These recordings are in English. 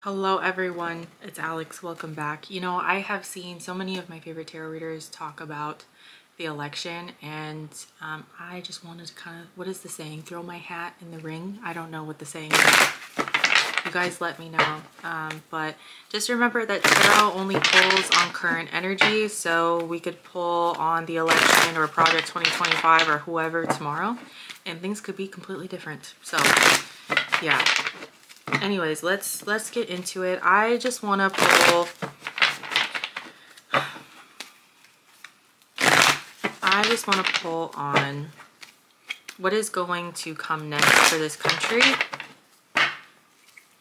Hello everyone, it's Alex. Welcome back. You know, I have seen so many of my favorite tarot readers talk about the election, and I just wanted to kind of, what is the saying? Throw my hat in the ring? I don't know what the saying is. You guys let me know. But just remember that tarot only pulls on current energy, so we could pull on the election or Project 2025 or whoever tomorrow, and things could be completely different. So yeah. Anyways, let's get into it. I just want to pull, on what is going to come next for this country.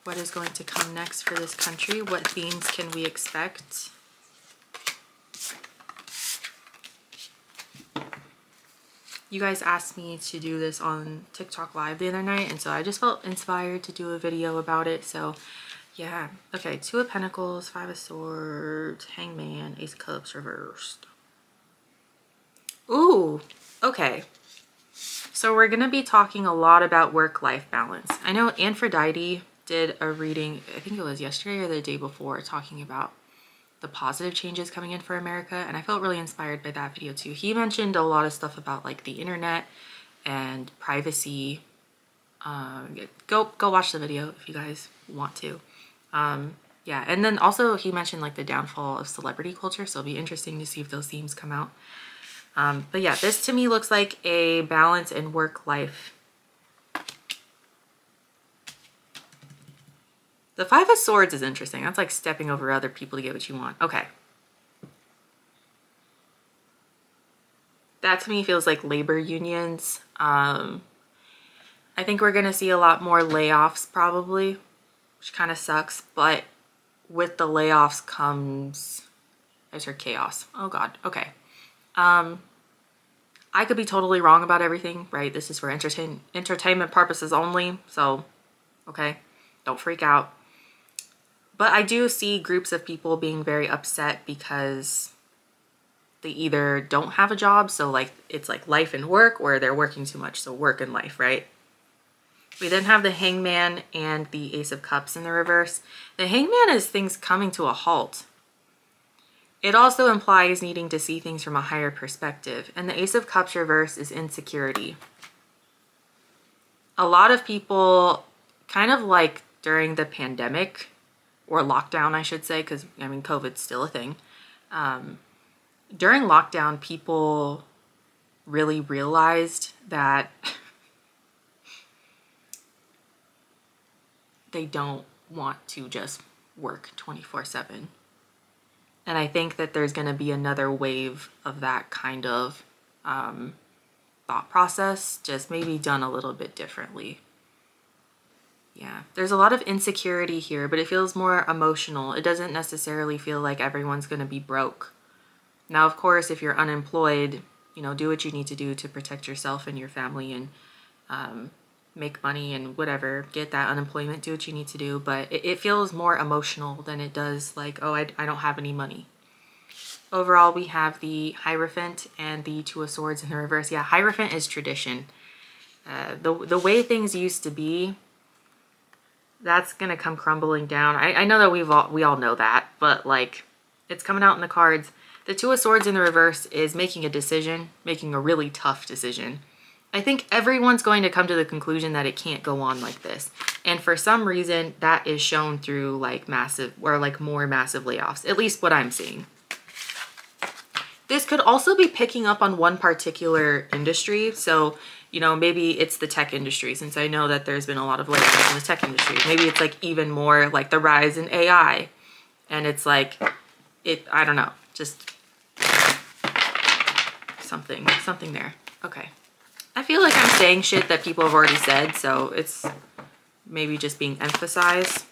What is going to come next for this country? What themes can we expect? You guys asked me to do this on TikTok Live the other night, and so I just felt inspired to do a video about it. So yeah. Okay, Two of Pentacles, Five of Swords, Hangman, Ace of Cups reversed. Ooh, okay. So we're going to be talking a lot about work-life balance. I know Aphrodite did a reading, I think it was yesterday or the day before, talking about the positive changes coming in for America, and I felt really inspired by that video too. He mentioned a lot of stuff about like the internet and privacy. Go watch the video if you guys want to. Yeah, and then also he mentioned like the downfall of celebrity culture, so it'll be interesting to see if those themes come out. But yeah, this to me looks like a balance in work life. The Five of Swords is interesting. That's like stepping over other people to get what you want. Okay. That to me feels like labor unions. I think we're going to see a lot more layoffs probably, which kind of sucks. But with the layoffs comes, I just heard chaos. Oh God. Okay. I could be totally wrong about everything, right? This is for entertainment purposes only. So, okay, don't freak out. But I do see groups of people being very upset because they either don't have a job, so like it's like life and work, or they're working too much, so work and life, right? We then have the Hangman and the Ace of Cups in the reverse. The Hangman is things coming to a halt. It also implies needing to see things from a higher perspective. And the Ace of Cups reverse is insecurity. A lot of people, kind of like during the pandemic, or lockdown, I should say, because I mean, COVID's still a thing. During lockdown, people really realized that they don't want to just work 24/7. And I think that there's going to be another wave of that kind of thought process, just maybe done a little bit differently. Yeah, there's a lot of insecurity here, but it feels more emotional. It doesn't necessarily feel like everyone's going to be broke. Now, of course, if you're unemployed, you know, do what you need to do to protect yourself and your family and make money and whatever, get that unemployment, do what you need to do. But it feels more emotional than it does like, oh, I don't have any money. Overall, we have the Hierophant and the Two of Swords in the reverse. Yeah, Hierophant is tradition. The way things used to be, that's gonna come crumbling down. I know that we all know that, but like it's coming out in the cards. The Two of Swords in the reverse is making a decision, making a really tough decision. I think everyone's going to come to the conclusion that it can't go on like this. And for some reason, that is shown through like massive or like more massive layoffs, at least what I'm seeing. This could also be picking up on one particular industry. So, you know, maybe it's the tech industry, since I know that there's been a lot of layoffs in the tech industry. Maybe it's like even more like the rise in AI. And it's like, I don't know, just something there. Okay. I feel like I'm saying shit that people have already said, so it's maybe just being emphasized.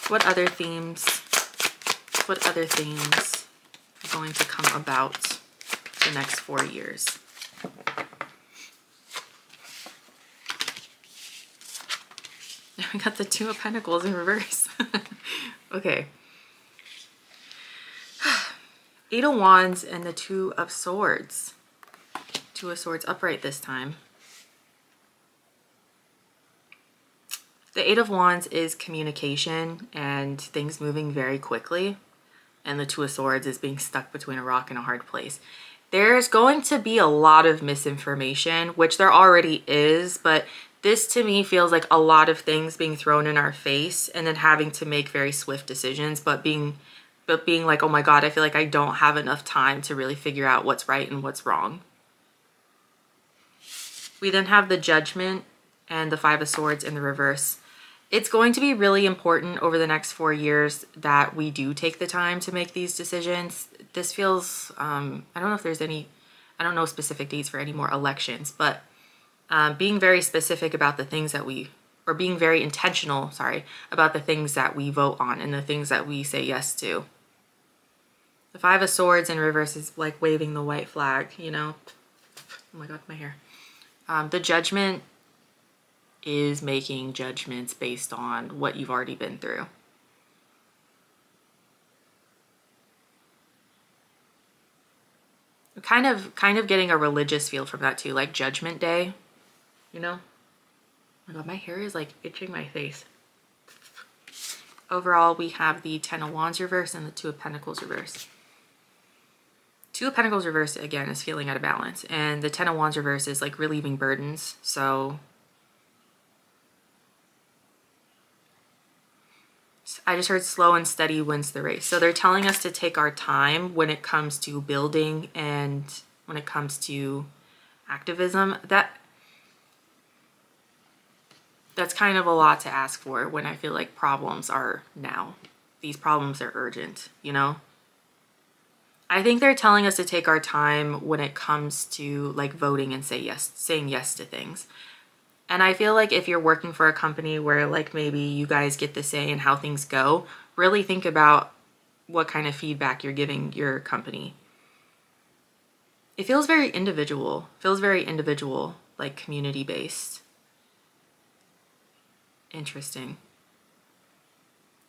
What other themes are going to come about the next 4 years? We got the Two of Pentacles in reverse. Okay. Eight of Wands and the Two of Swords. Two of Swords upright this time. The Eight of Wands is communication and things moving very quickly. And the Two of Swords is being stuck between a rock and a hard place. There's going to be a lot of misinformation, which there already is, but this to me feels like a lot of things being thrown in our face and then having to make very swift decisions, but being like, oh my God, I feel like I don't have enough time to really figure out what's right and what's wrong. We then have the Judgment and the Five of Swords in the reverse. It's going to be really important over the next 4 years that we do take the time to make these decisions. This feels, I don't know if there's any, I don't know specific dates for any more elections, but being very specific about the things that we, or being very intentional, sorry, about the things that we vote on and the things that we say yes to. The Five of Swords in reverse is like waving the white flag, you know? Oh my God, my hair. The Judgment is making judgments based on what you've already been through. Kind of getting a religious feel from that too, like Judgment Day, you know? Oh my God, my hair is like itching my face. Overall, we have the Ten of Wands reverse and the Two of Pentacles reverse. Two of Pentacles reverse, again, is feeling out of balance. And the Ten of Wands reverse is like relieving burdens. So I just heard slow and steady wins the race. So they're telling us to take our time when it comes to building and when it comes to activism. That's kind of a lot to ask for when I feel like problems are now. These problems are urgent, you know? I think they're telling us to take our time when it comes to like voting and saying yes to things. And I feel like if you're working for a company where like maybe you guys get the say in how things go, really think about what kind of feedback you're giving your company. It feels very individual, like community based. Interesting.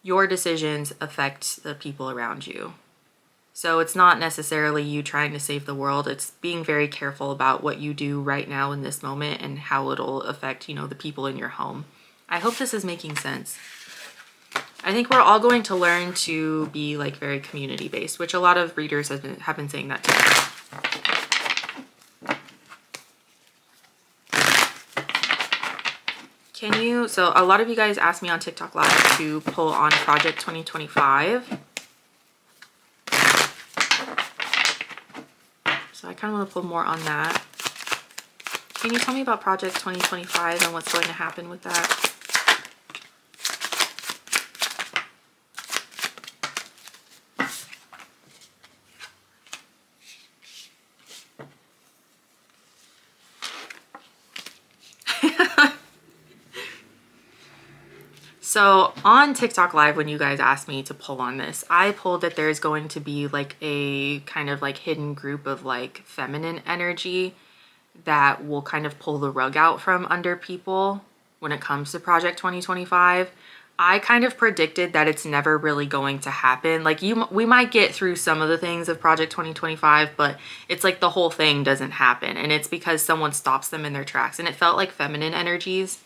Your decisions affect the people around you. So it's not necessarily you trying to save the world. It's being very careful about what you do right now in this moment and how it'll affect, you know, the people in your home. I hope this is making sense. I think we're all going to learn to be like very community based, which a lot of readers have been saying that too. So a lot of you guys asked me on TikTok Live to pull on Project 2025. So I kind of want to pull more on that. Can you tell me about Project 2025 and what's going to happen with that? So on TikTok Live, when you guys asked me to pull on this, I pulled that there's going to be like a kind of like hidden group of like feminine energy that will kind of pull the rug out from under people when it comes to Project 2025. I kind of predicted that it's never really going to happen. Like we might get through some of the things of Project 2025, but it's like the whole thing doesn't happen. And it's because someone stops them in their tracks. And it felt like feminine energies.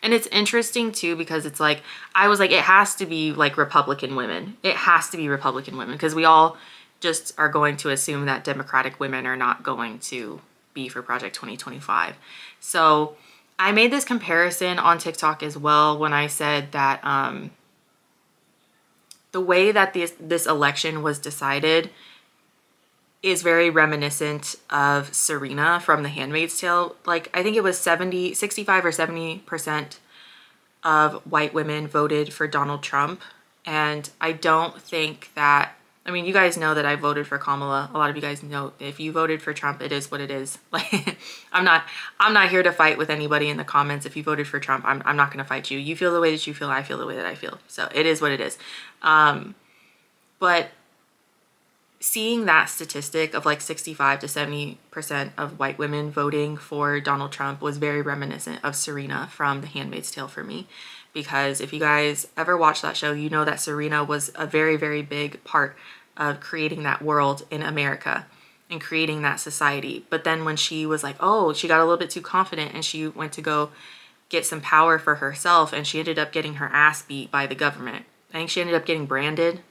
And it's interesting too, because it's like, I was like, it has to be like Republican women. It has to be Republican women, because we all just are going to assume that Democratic women are not going to be for Project 2025. So I made this comparison on TikTok as well when I said that the way that this election was decided is very reminiscent of Serena from The Handmaid's Tale. Like, I think it was 65 or 70% of white women voted for Donald Trump. And I don't think that, I mean, you guys know that I voted for Kamala. A lot of you guys know if you voted for Trump, it is what it is. Like, I'm not here to fight with anybody in the comments. If you voted for Trump, I'm not going to fight you. You feel the way that you feel, I feel the way that I feel. So it is what it is. But seeing that statistic of like 65 to 70% of white women voting for Donald Trump was very reminiscent of Serena from The Handmaid's Tale for me. Because if you guys ever watched that show, you know that Serena was a very, very big part of creating that world in America and creating that society. But then when she was like, oh, she got a little bit too confident and she went to go get some power for herself, and she ended up getting her ass beat by the government. I think she ended up getting branded.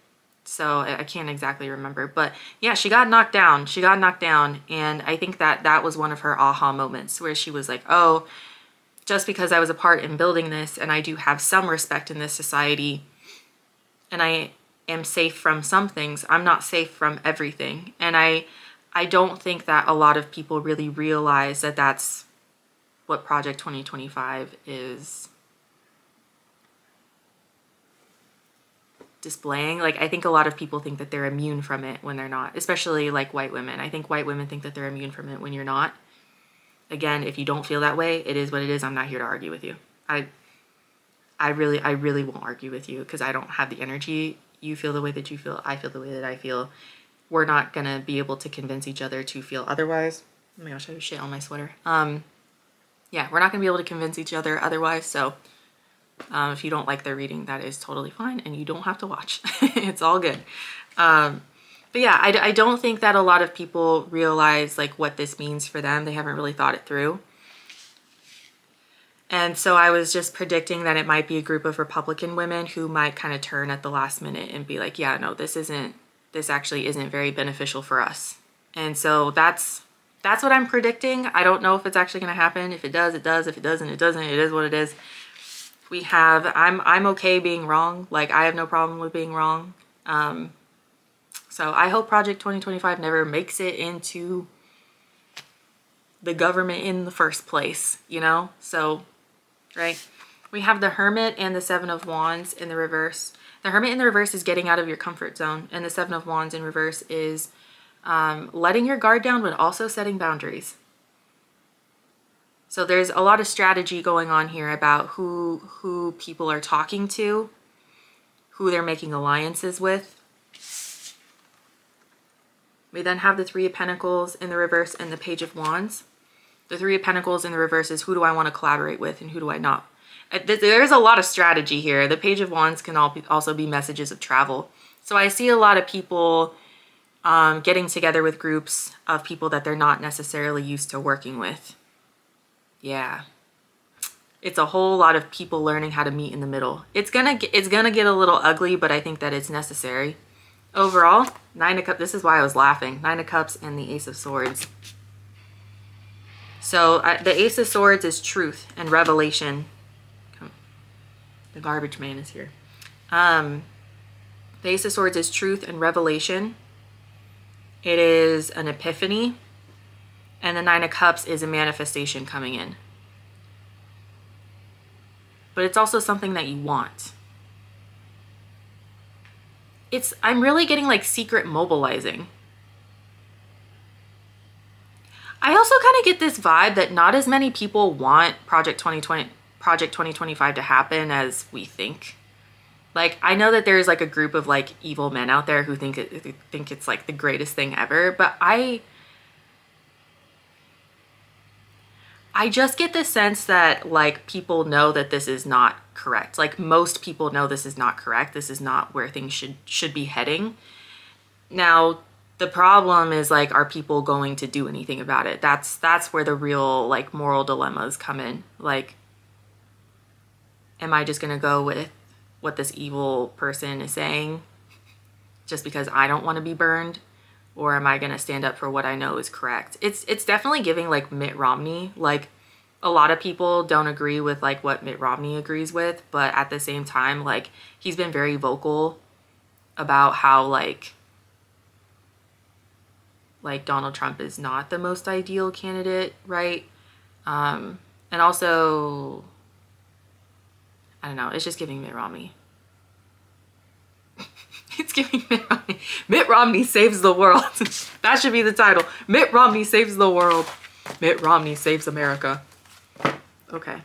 So I can't exactly remember, but yeah, she got knocked down. She got knocked down. And I think that was one of her aha moments where she was like, oh, just because I was a part in building this and I do have some respect in this society and I am safe from some things, I'm not safe from everything. And I don't think that a lot of people really realize that that's what Project 2025 is displaying. Like, I think a lot of people think that they're immune from it when they're not, especially like white women. I think white women think that they're immune from it when you're not. Again, if you don't feel that way, it is what it is. I'm not here to argue with you. I really won't argue with you because I don't have the energy. You feel the way that you feel. I feel the way that I feel. We're not going to be able to convince each other to feel otherwise. Oh my gosh, I have shit on my sweater. Yeah, we're not going to be able to convince each other otherwise. So if you don't like their reading, that is totally fine. And you don't have to watch. It's all good. But yeah, I don't think that a lot of people realize like what this means for them. They haven't really thought it through. And so I was just predicting that it might be a group of Republican women who might kind of turn at the last minute and be like, yeah, no, this actually isn't very beneficial for us. And so that's what I'm predicting. I don't know if it's actually going to happen. If it does, it does. If it doesn't, it doesn't. It is what it is. I'm okay being wrong. Like, I have no problem with being wrong. So I hope Project 2025 never makes it into the government in the first place, you know? So, right? We have the Hermit and the Seven of Wands in the reverse. The Hermit in the reverse is getting out of your comfort zone, and the Seven of Wands in reverse is letting your guard down, but also setting boundaries. So there's a lot of strategy going on here about who people are talking to, who they're making alliances with. We then have the Three of Pentacles in the reverse and the Page of Wands. The Three of Pentacles in the reverse is who do I want to collaborate with and who do I not. There's a lot of strategy here. The Page of Wands can also be messages of travel. So I see a lot of people getting together with groups of people that they're not necessarily used to working with. Yeah. It's a whole lot of people learning how to meet in the middle. It's gonna get a little ugly, but I think that it's necessary. Overall, Nine of Cups, this is why I was laughing. Nine of Cups and the Ace of Swords. So the Ace of Swords is truth and revelation. The garbage man is here. The Ace of Swords is truth and revelation. It is an epiphany. And the Nine of Cups is a manifestation coming in. But it's also something that you want. I'm really getting like secret mobilizing. I also kind of get this vibe that not as many people want Project 2025 to happen as we think. Like, I know that there's like a group of like evil men out there who think it's like the greatest thing ever, but I just get the sense that like people know that this is not correct. Like, most people know this is not correct. This is not where things should be heading. Now, the problem is like, are people going to do anything about it? That's where the real like moral dilemmas come in. Like, am I just gonna go with what this evil person is saying just because I don't want to be burned? Or am I gonna stand up for what I know is correct? It's definitely giving like Mitt Romney. Like, a lot of people don't agree with like what Mitt Romney agrees with, but at the same time, like, he's been very vocal about how like Donald Trump is not the most ideal candidate, right? And also, I don't know, it's just giving Mitt Romney. It's giving Mitt Romney. Mitt Romney saves the world. That should be the title. Mitt Romney saves the world. Mitt Romney saves America. Okay.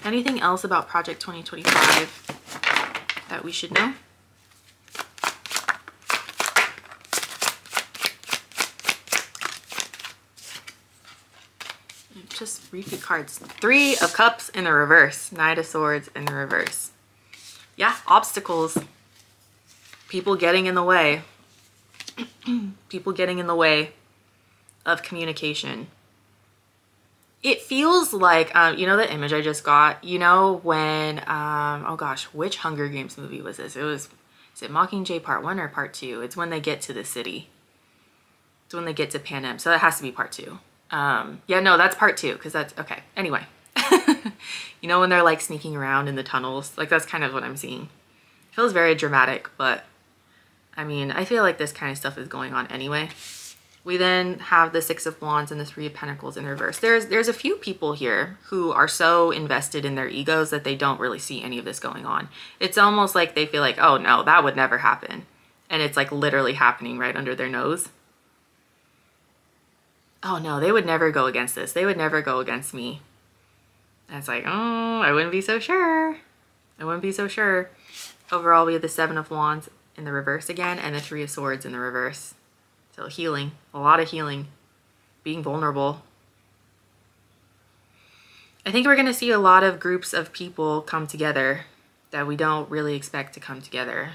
Anything else about Project 2025 that we should know? Just repeat cards. Three of Cups in the reverse. Knight of Swords in the reverse. Yeah, obstacles. People getting in the way. People getting in the way of communication. It feels like, you know, the image I just got, you know, when, oh gosh, which Hunger Games movie was this? Is it Mockingjay Part 1 or Part 2? It's when they get to the city. It's when they get to Panem. So it has to be Part 2. Yeah, no, that's Part 2, because that's, okay. Anyway, you know, when they're like sneaking around in the tunnels, like that's kind of what I'm seeing. It feels very dramatic, but I mean, I feel like this kind of stuff is going on anyway. We then have the Six of Wands and the Three of Pentacles in reverse. There's a few people here who are so invested in their egos that they don't really see any of this going on. It's almost like they feel like, oh no, that would never happen. And it's like literally happening right under their nose. Oh no, they would never go against this. They would never go against me. And it's like, oh, I wouldn't be so sure. I wouldn't be so sure. Overall, we have the Seven of Wands in the reverse again and the Three of Swords in the reverse. So healing, a lot of healing, being vulnerable. I think we're going to see a lot of groups of people come together that we don't really expect to come together.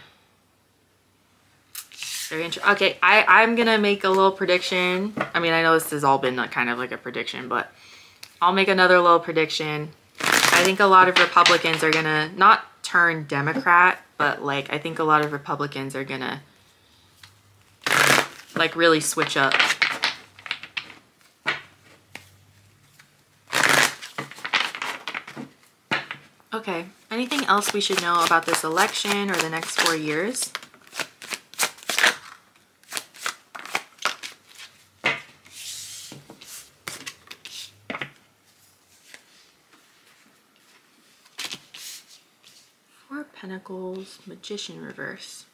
Very interesting. Okay, I'm going to make a little prediction. I mean, I know this has all been kind of like a prediction, but I'll make another little prediction. I think a lot of Republicans are going to not turn Democrat, but like I think a lot of Republicans are going to like really switch up. Okay, anything else we should know about this election or the next 4 years? Four of Pentacles, Magician reverse.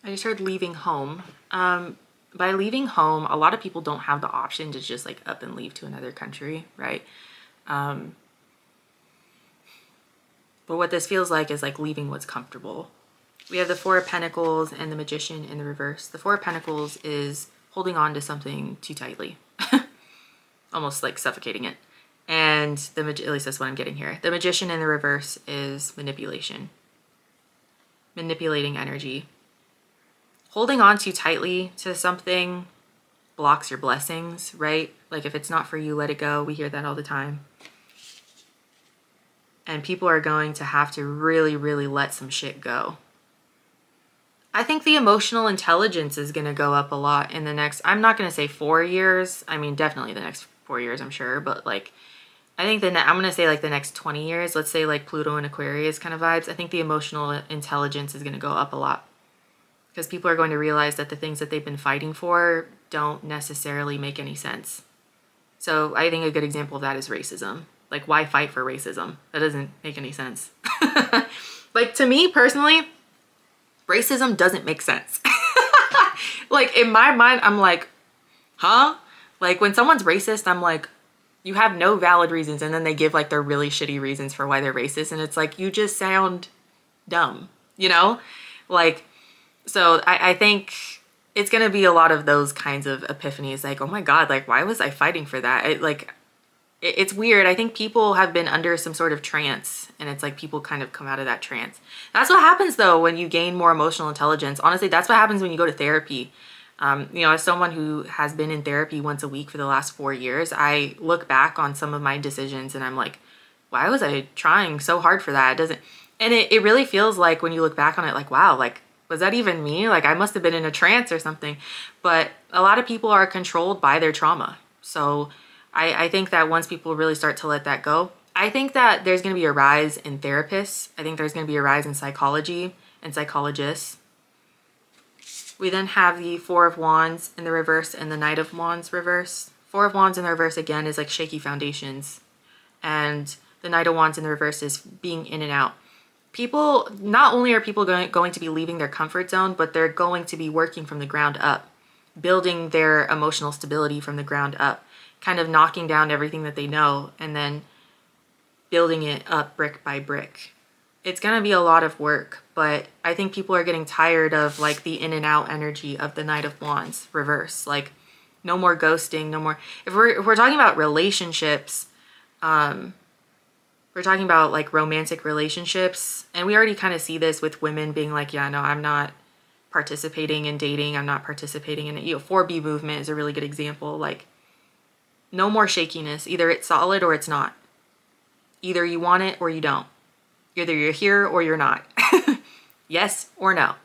I just heard leaving home. By leaving home, a lot of people don't have the option to just like up and leave to another country, right? But what this feels like is like leaving what's comfortable. We have the Four of Pentacles and the Magician in the reverse. The Four of Pentacles is holding on to something too tightly, almost like suffocating it. And at least that's what I'm getting here. The Magician in the reverse is manipulation, manipulating energy. Holding on too tightly to something blocks your blessings, right? Like if it's not for you, let it go. We hear that all the time. And people are going to have to really, really let some shit go. I think the emotional intelligence is going to go up a lot in the next, I'm not going to say 4 years. I mean, definitely the next 4 years, I'm sure. But like, I think I'm going to say like the next 20 years, let's say like Pluto and Aquarius kind of vibes. I think the emotional intelligence is going to go up a lot. Because people are going to realize that the things that they've been fighting for don't necessarily make any sense. So I think a good example of that is racism. Like, why fight for racism? That doesn't make any sense. Like, to me personally, racism doesn't make sense. Like, in my mind, I'm like, huh? Like, when someone's racist, I'm like, you have no valid reasons. And then they give like their really shitty reasons for why they're racist. And it's like, you just sound dumb, you know? Like, so I think it's going to be a lot of those kinds of epiphanies. Like, oh my God, like, why was I fighting for that? It's weird. I think people have been under some sort of trance, and it's like people kind of come out of that trance. That's what happens though when you gain more emotional intelligence. Honestly, that's what happens when you go to therapy. You know, as someone who has been in therapy once a week for the last 4 years, I look back on some of my decisions and I'm like, why was I trying so hard for that? It really feels like when you look back on it, like, wow, like, was that even me? Like, I must have been in a trance or something. But a lot of people are controlled by their trauma. So I think that once people really start to let that go, I think that there's going to be a rise in therapists. I think there's going to be a rise in psychology and psychologists. We then have the Four of Wands in the reverse and the Knight of Wands reverse. Four of Wands in the reverse, again, is like shaky foundations. And the Knight of Wands in the reverse is being in and out. People, not only are people going to be leaving their comfort zone, but they're going to be working from the ground up, building their emotional stability from the ground up, kind of knocking down everything that they know and then building it up brick by brick. It's going to be a lot of work, but I think people are getting tired of like the in and out energy of the Knight of Wands reverse. Like, no more ghosting, no more. If we're talking about relationships, We're talking about like romantic relationships, and we already kind of see this with women being like, yeah, no, I'm not participating in dating. I'm not participating in it. 4B movement is a really good example. Like, no more shakiness. Either it's solid or it's not. Either you want it or you don't. Either you're here or you're not. Yes or no.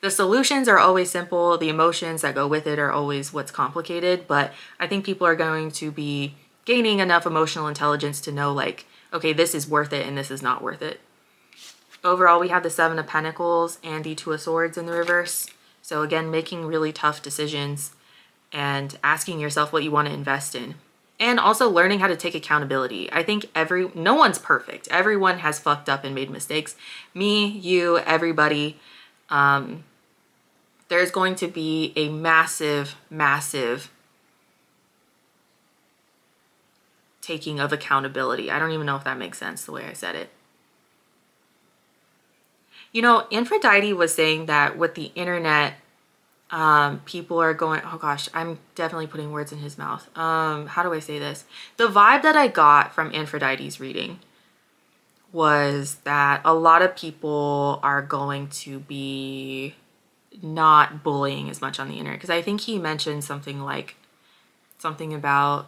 The solutions are always simple. The emotions that go with it are always what's complicated. But I think people are going to be gaining enough emotional intelligence to know, like, okay, this is worth it and this is not worth it. Overall, we have the Seven of Pentacles and the Two of Swords in the reverse. So again, making really tough decisions and asking yourself what you want to invest in. And also learning how to take accountability. I think no one's perfect. Everyone has fucked up and made mistakes. Me, you, everybody. There's going to be a massive, massive taking of accountability. I don't even know if that makes sense the way I said it. You know, Aphrodite was saying that with the internet, people are going, oh gosh, I'm definitely putting words in his mouth. How do I say this? The vibe that I got from Aphrodite's reading was that a lot of people are going to be not bullying as much on the internet. Because I think he mentioned something about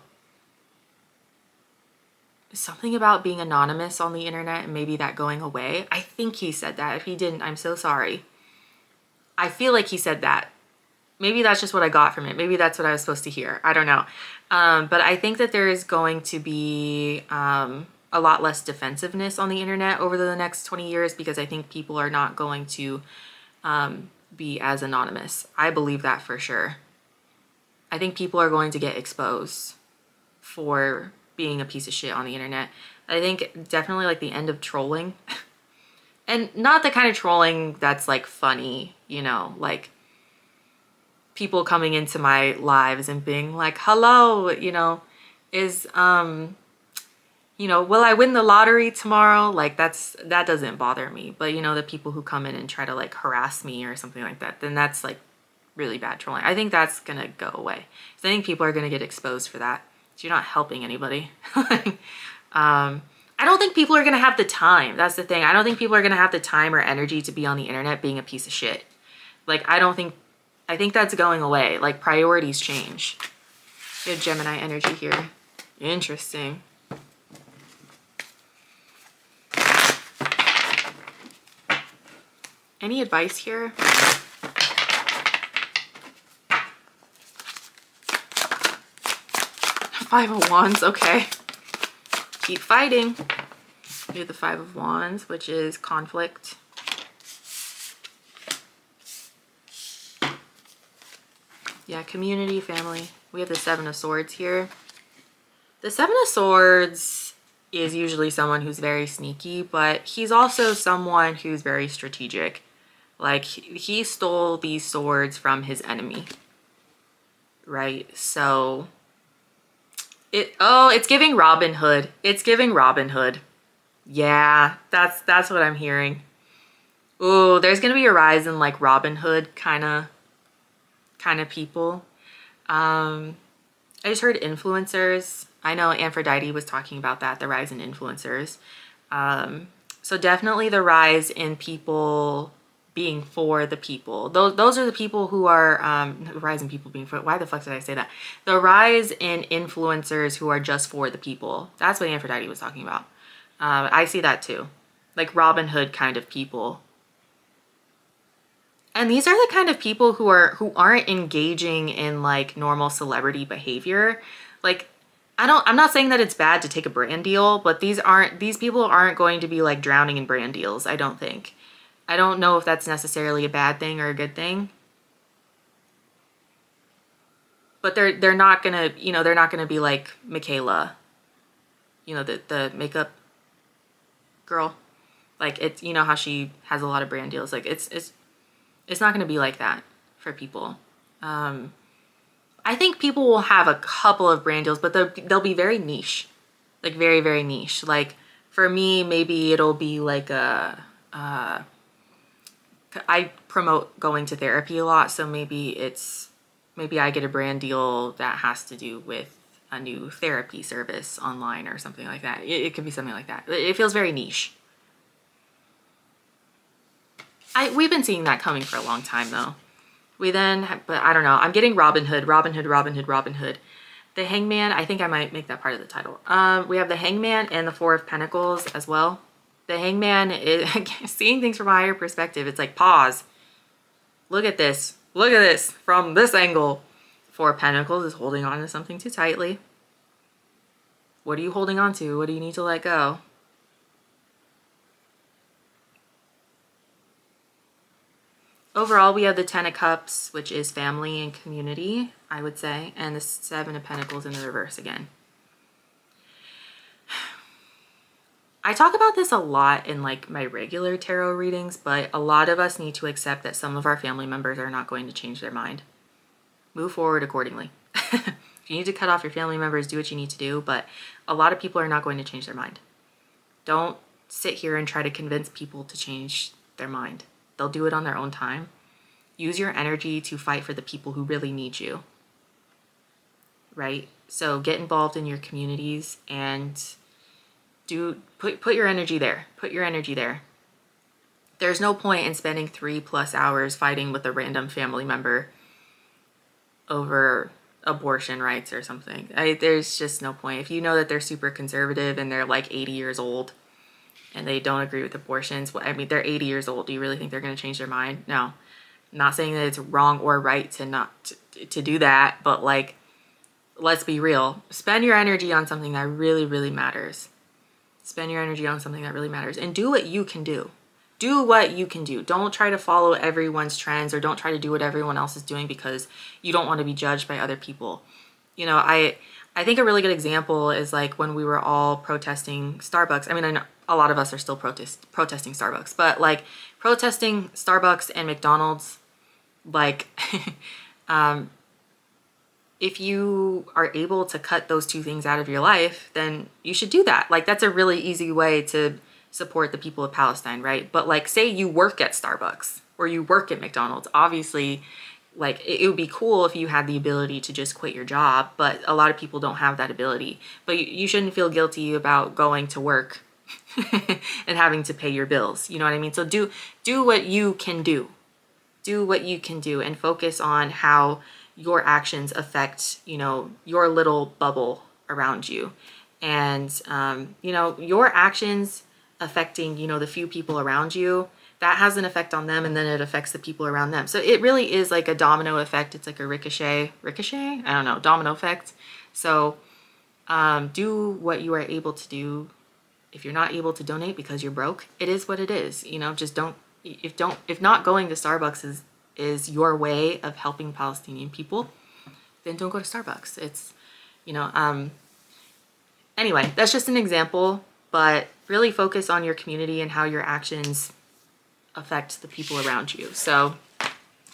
being anonymous on the internet and maybe that going away. I think he said that. If he didn't, I'm so sorry. I feel like he said that. Maybe that's just what I got from it. Maybe that's what I was supposed to hear. I don't know. But I think that there is going to be a lot less defensiveness on the internet over the next 20 years because I think people are not going to be as anonymous. I believe that for sure. I think people are going to get exposed for being a piece of shit on the internet. I think definitely like the end of trolling. And not the kind of trolling that's like funny, you know, like people coming into my lives and being like, hello, you know, you know, will I win the lottery tomorrow? Like that doesn't bother me. But you know, the people who come in and try to like harass me or something like that, then that's like really bad trolling. I think that's gonna go away. So I think people are gonna get exposed for that. So you're not helping anybody. I don't think people are gonna have the time. That's the thing. I don't think people are gonna have the time or energy to be on the internet being a piece of shit. Like, I think that's going away. Like, priorities change. Good Gemini energy here. Interesting. Any advice here? Five of Wands, okay. Keep fighting. We have the Five of Wands, which is conflict. Yeah, community, family. We have the Seven of Swords here. The Seven of Swords is usually someone who's very sneaky, but he's also someone who's very strategic. Like, he stole these swords from his enemy, right? So it's giving Robin Hood. It's giving Robin Hood. Yeah, that's what I'm hearing. Ooh, there's gonna be a rise in like Robin Hood kind of people. I just heard influencers. I know Aphrodite was talking about that, the rise in influencers. So definitely the rise in people being for the people. Those are the people who are, rise in people being for, why the fuck did I say that? The rise in influencers who are just for the people. That's what Aphrodite was talking about. I see that too. Like Robin Hood kind of people. And these are the kind of people who aren't engaging in like normal celebrity behavior. Like, I'm not saying that it's bad to take a brand deal, but these people aren't going to be like drowning in brand deals, I don't think. I don't know if that's necessarily a bad thing or a good thing. But they're not gonna, you know, they're not gonna be like Michaela, you know, the makeup girl. Like, it's, you know how she has a lot of brand deals. Like, it's not gonna be like that for people. I think people will have a couple of brand deals, but they'll be very niche, like very, very niche. Like for me, maybe it'll be like I promote going to therapy a lot, so maybe I get a brand deal that has to do with a new therapy service online or something like that. It could be something like that. It feels very niche. We've been seeing that coming for a long time though. But I don't know. I'm getting Robin Hood. The Hangman, I think I might make that part of the title. We have the Hangman and the Four of Pentacles as well. The Hangman is seeing things from a higher perspective. It's like, pause. Look at this. Look at this from this angle. Four of Pentacles is holding on to something too tightly. What are you holding on to? What do you need to let go? Overall, we have the Ten of Cups, which is family and community, I would say, and the Seven of Pentacles in the reverse again. I talk about this a lot in like my regular tarot readings, but a lot of us need to accept that some of our family members are not going to change their mind. Move forward accordingly. If you need to cut off your family members, do what you need to do, but a lot of people are not going to change their mind. Don't sit here and try to convince people to change their mind. They'll do it on their own time. Use your energy to fight for the people who really need you, right? So get involved in your communities and put your energy there. Put your energy there. There's no point in spending 3+ hours fighting with a random family member over abortion rights or something. There's just no point. If you know that they're super conservative and they're like 80 years old and they don't agree with abortions, well, I mean, they're 80 years old. Do you really think they're going to change their mind? No. I'm not saying that it's wrong or right to do that, but like, let's be real. Spend your energy on something that really, really matters. Spend your energy on something that really matters and do what you can do. Do what you can do. Don't try to follow everyone's trends or don't try to do what everyone else is doing because you don't want to be judged by other people. You know, I think a really good example is like when we were all protesting Starbucks. I mean, I know a lot of us are still protesting Starbucks, but like protesting Starbucks and McDonald's, like, if you are able to cut those two things out of your life, then you should do that. Like, that's a really easy way to support the people of Palestine, right? But like, say you work at Starbucks or you work at McDonald's, obviously, like it would be cool if you had the ability to just quit your job, but a lot of people don't have that ability. But you shouldn't feel guilty about going to work and having to pay your bills. You know what I mean? So do what you can do. Do what you can do and focus on how your actions affect, you know, your little bubble around you. And, you know, your actions affecting, you know, the few people around you, that has an effect on them and then it affects the people around them. So it really is like a domino effect. It's like a ricochet? I don't know, domino effect. So do what you are able to do. If you're not able to donate because you're broke, it is what it is. You know, just if not going to Starbucks is your way of helping Palestinian people, then don't go to Starbucks. It's, you know, anyway, that's just an example, but really focus on your community and how your actions affect the people around you. So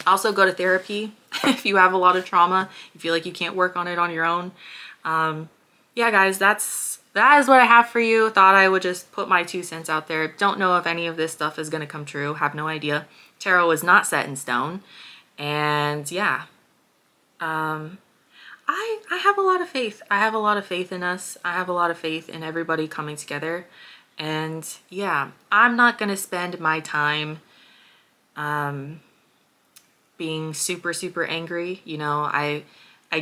also go to therapy if you have a lot of trauma, you feel like you can't work on it on your own. Yeah, guys, that is what I have for you. Thought I would just put my 2 cents out there. Don't know if any of this stuff is going to come true. Have no idea. Tarot is not set in stone. And yeah, I have a lot of faith. I have a lot of faith in us. I have a lot of faith in everybody coming together. And yeah, I'm not going to spend my time being super, super angry. You know, I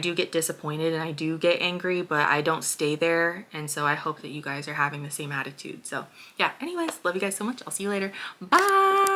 do get disappointed and I do get angry, but I don't stay there. And so I hope that you guys are having the same attitude. So yeah, anyways, love you guys so much. I'll see you later. Bye.